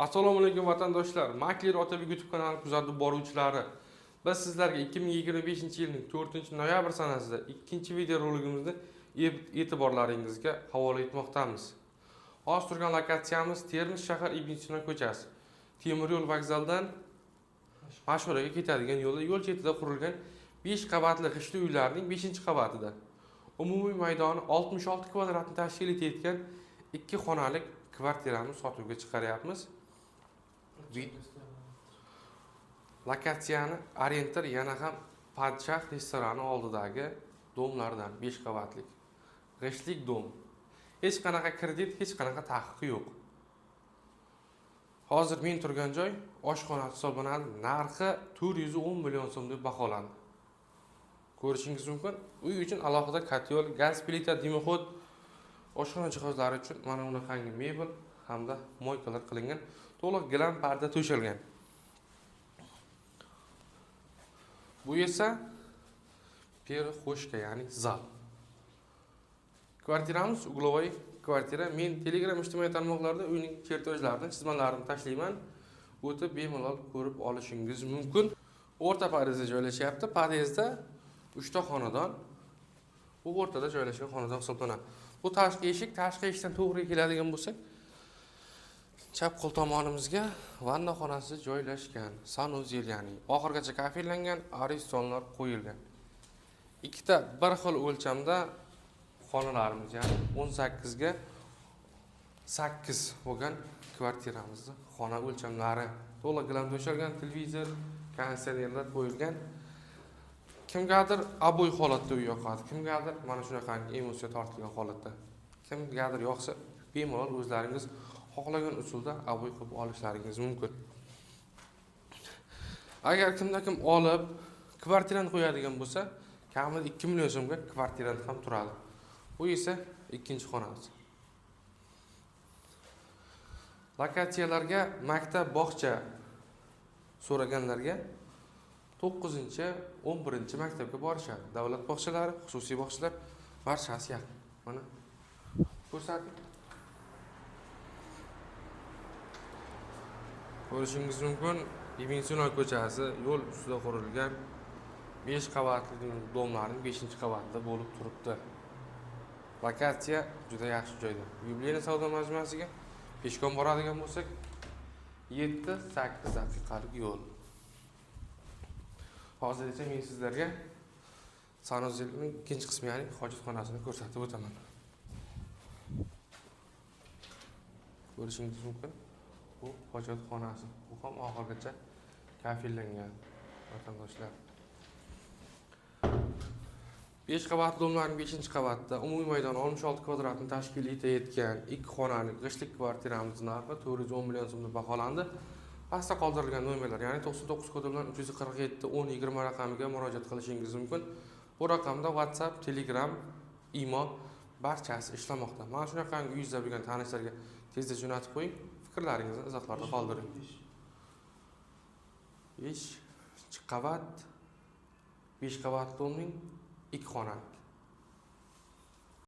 Assalomu alaykum vatandoshlar. Makler Otabek YouTube kanali kuzatib boruvchilari. Biz sizlarga 2025-yilning 4-noyabr sanasida ikkinchi videoroligimizni e'tiborlaringizga havola etmoqdamiz. Hozir turgan lokatsiyamiz Termiz shahar Ibn Sino ko'chasi. Temir yo'l vokzalidan Mashhuraga ketadigan yo'lda yo'l chetida qurilgan 5 qavatli g'ishtli uylarning 5-qavatida. Umumiy maydoni 66 kvadratni tashkil etayotgan 2 xonalik kvartirani sotuvga chiqaryapmiz. Lokatsiyani Orientir yana ham Padshah restorani oldidagi domlardan 5 qavatlik g'ishtlik dom. Hech qanaqa kredit, hech qanaqa taqiq yo'q. Hozir men turgan joy oshxona hisoblanadi. Narxi 410 million so'm deb baholandi. Ko'rishingiz mumkin. Uy uchun alohida kotyol, gaz plita, dimoxod, oshxona jihozlari uchun mana bunaqangi mebel hamda moykalar qilingan, to'liq gilam parda to'shalgan. Bu esa perxoshka, ya'ni zal. Kvartiramiz uglovoy kvartira. Men Telegram ijtimoiy tarmoqlarida uyning chertojlarini, chizmalarini tashlayman. O'tib bemalol ko'rib olishingiz mumkin. O'rta podyezdda joylashyapti. Podyezdda 3 ta xonadon. Bu o'rtada joylashgan xonadon hisoblanadi. Bu tashqi eshikdan to'g'ri keladigan bo'lsak, chap qo'l tomonimizga vanna xonasi joylashgan. Sanuzel, ya'ni oxirgacha kafillangan, aristonlar qo'yilgan. Ikkita bir xil o'lchamda xonalarimiz, ya'ni 18 ga 8 bo'lgan kvartiramizda xona o'lchamlari to'liq gilam to'shalgan, televizor, konditsionerlar qo'yilgan. Kimgadir abo'y holatda uy yoqadi, kimgadir mana shunaqangi emotsiya tortilgan holatda. Kimgadir yoqsa, bemalol o'zlaringiz xohlagan usulda abo'y qilib olishlaringiz mumkin. Agar kim olib kvartirani qo'yadigan bo'lsa, kamida 2 million so'mga kvartirada ham turadi. Bu esa ikkinchi xonasi. Lokatsiyalarga maktab, bog'cha so'raganlarga 9-11 maktabga borishadi. Davlat bog'chalari, xususiy bog'chalar barchasi yaqin. Mana ko'rsating. Ko'rishingiz mumkin, Ibn Sino ko'chasi yo'l ustida qurilgan 5 qavatli domlarning 5-qavatida bo'lib turibdi. Lokatsiya juda yaxshi joyda. Yubileyniy savdo majmuasiga peshkom boradigan bo'lsak, 7-8 daqiqalik yo'l. Hozir esa men sizlarga sanuzelning ikkinchi qismi, ya'ni hojatxonasini ko'rsatib o'taman. Ko'rishingiz mumkin, bu hojatxonasi. Bu ham oxirgacha kafillangan vatandoshlar. 5 qavatli domlarning 5-qavatida umumiy maydoni 66 kvadratni tashkil etayotgan 2 xonalik g'ishtlik kvartiramiz narxi 410 million so'm deb baholandi. Pastda qoldirilgan nomerlar, ya'ni 99 kodi bilan 347 1020 raqamiga murojaat qilishingiz mumkin. Bu raqamda WhatsApp, Telegram, imo barchasi ishlamoqda. Mana shunaqangi uyingizda bo'lgan tanishlarga tezda jo'natib qo'ying. Fikrlaringizni izohlarda qoldiring. 5 qavat, 5 qavatli domning 2 xona.